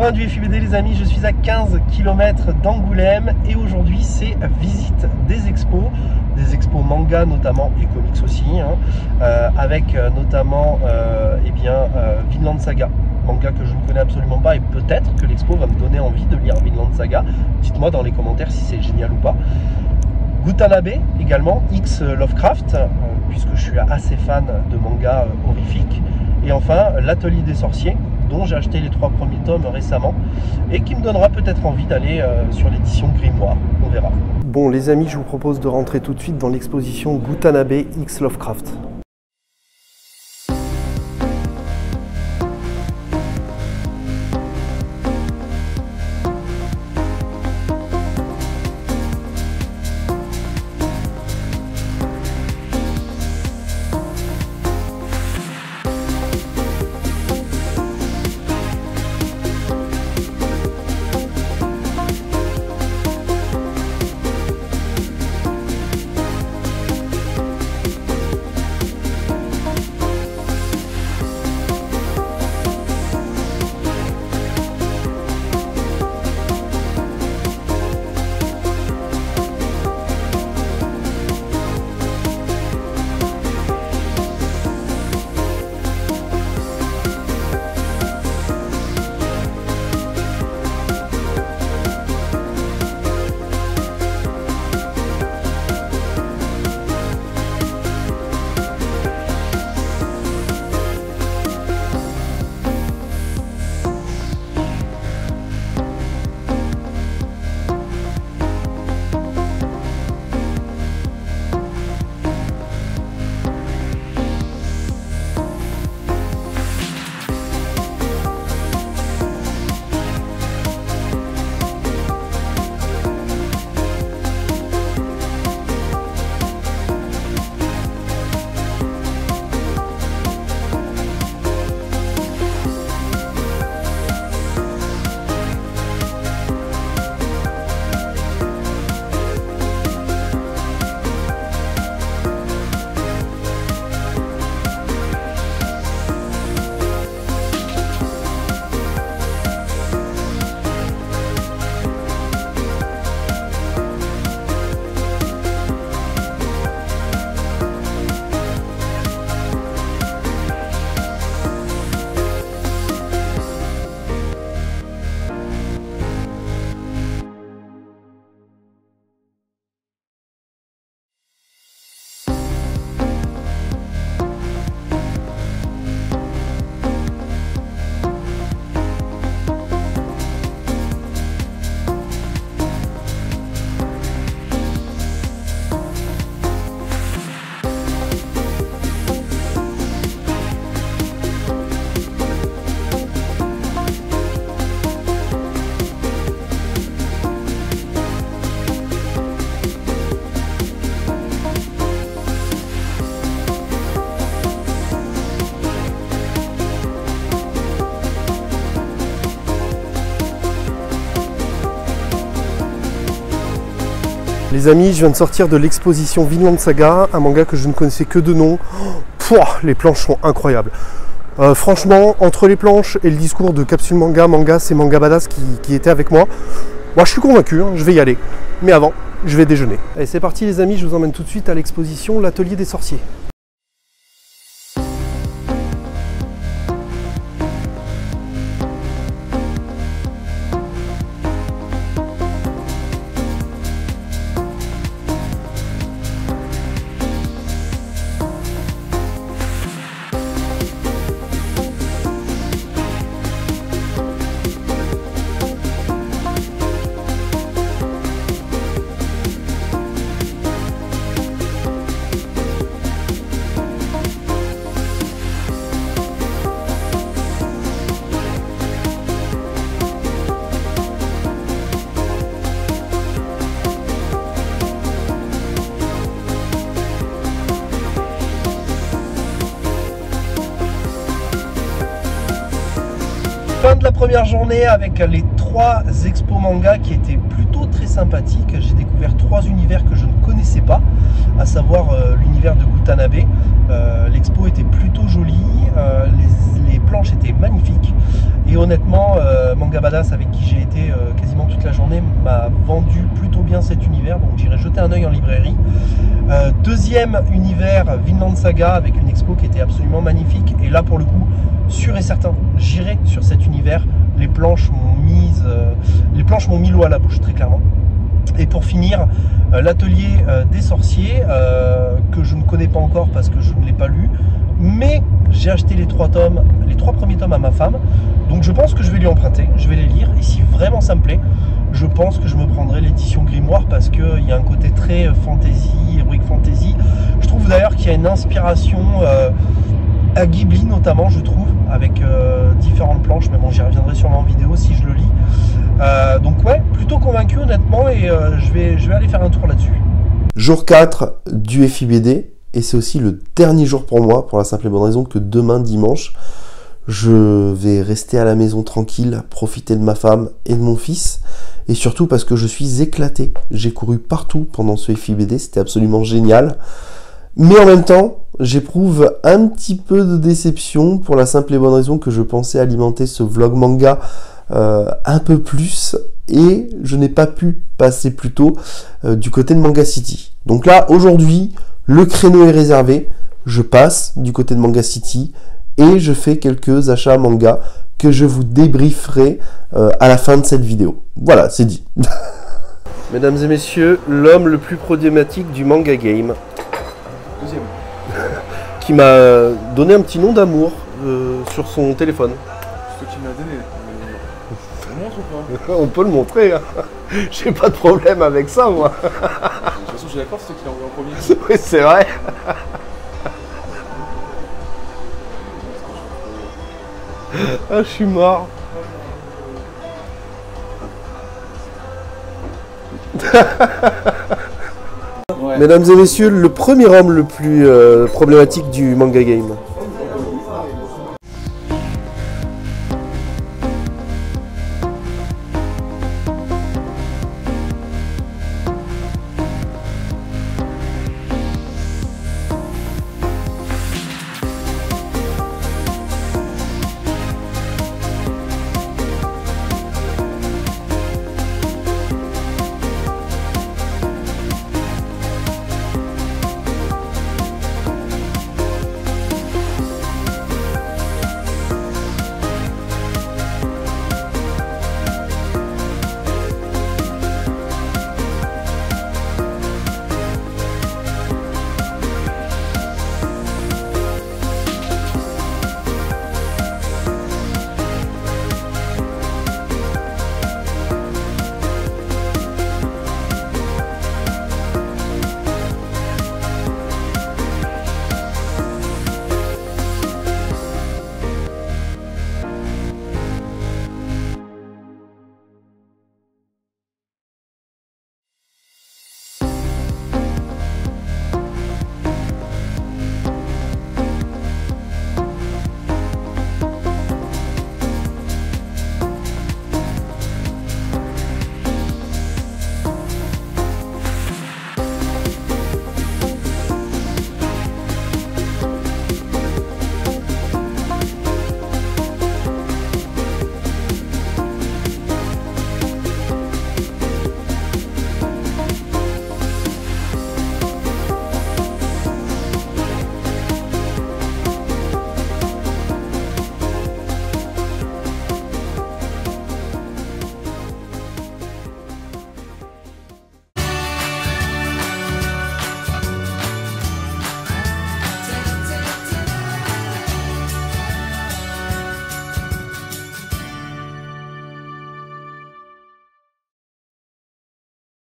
fin du FIBD les amis, je suis à 15 km d'Angoulême et aujourd'hui c'est visite des expos manga notamment et comics aussi, avec notamment Vinland Saga, manga que je ne connais absolument pas et peut-être que l'expo va me donner envie de lire Vinland Saga. Dites-moi dans les commentaires si c'est génial ou pas. Gutanabe également, X Lovecraft, puisque je suis assez fan de manga horrifiques. Et enfin, l'Atelier des Sorciers, dont j'ai acheté les 3 premiers tomes récemment et qui me donnera peut-être envie d'aller sur l'édition Grimoire, on verra. Bon les amis, je vous propose de rentrer tout de suite dans l'exposition Gutanabe X Lovecraft. Les amis, je viens de sortir de l'exposition Vinland Saga, un manga que je ne connaissais que de nom. Pouah, les planches sont incroyables. Franchement, entre les planches et le discours de Capsule Manga, c'est Manga Badass qui était avec moi. Moi, je suis convaincu, je vais y aller. Mais avant, je vais déjeuner. Allez, c'est parti les amis, je vous emmène tout de suite à l'exposition L'Atelier des Sorciers. Fin de la première journée avec les 3 expos manga qui étaient plutôt très sympathique. J'ai découvert 3 univers que je ne connaissais pas, à savoir l'univers de Gutanabe. L'expo était plutôt jolie, les planches étaient magnifiques. Et honnêtement, Manga Badass, avec qui j'ai été quasiment toute la journée, m'a vendu plutôt bien cet univers. Donc j'irai jeter un œil en librairie. Deuxième univers, Vinland Saga, avec une expo qui était absolument magnifique. Et là, pour le coup, sûr et certain, j'irai sur cet univers. Les planches m'ont mis l'eau à la bouche, très clairement. Et pour finir, l'atelier des sorciers, que je ne connais pas encore parce que je ne l'ai pas lu, mais j'ai acheté les 3 premiers tomes à ma femme, donc je pense que je vais lui emprunter, je vais les lire, et si vraiment ça me plaît, je pense que je me prendrai l'édition Grimoire, parce qu'il y a un côté très fantasy, heroic fantasy. Je trouve d'ailleurs qu'il y a une inspiration à Ghibli notamment, je trouve, avec différentes planches, mais bon, j'y reviendrai sûrement en vidéo si je le lis. Donc ouais, plutôt convaincu honnêtement, et je vais aller faire un tour là-dessus. Jour 4 du FIBD, et c'est aussi le dernier jour pour moi, pour la simple et bonne raison que demain, dimanche, je vais rester à la maison tranquille, profiter de ma femme et de mon fils, et surtout parce que je suis éclaté. J'ai couru partout pendant ce FIBD, c'était absolument génial. Mais en même temps, j'éprouve un petit peu de déception pour la simple et bonne raison que je pensais alimenter ce vlog manga un peu plus, et je n'ai pas pu passer plus tôt du côté de Manga City. Donc là, aujourd'hui, le créneau est réservé, je passe du côté de Manga City et je fais quelques achats manga que je vous débrieferai à la fin de cette vidéo. Voilà, c'est dit. Mesdames et messieurs, l'homme le plus problématique du manga game. Deuxième. Qui m'a donné un petit nom d'amour sur son téléphone. C'est toi qui me l'as donné. On montre ou pas? On peut le montrer, hein. J'ai pas de problème avec ça, moi. De toute façon, j'ai d'accord, c'est toi qui l'as envoyé en premier. Oui, c'est vrai. Ah, je suis mort. Ouais. Mesdames et messieurs, le premier homme le plus problématique du manga game.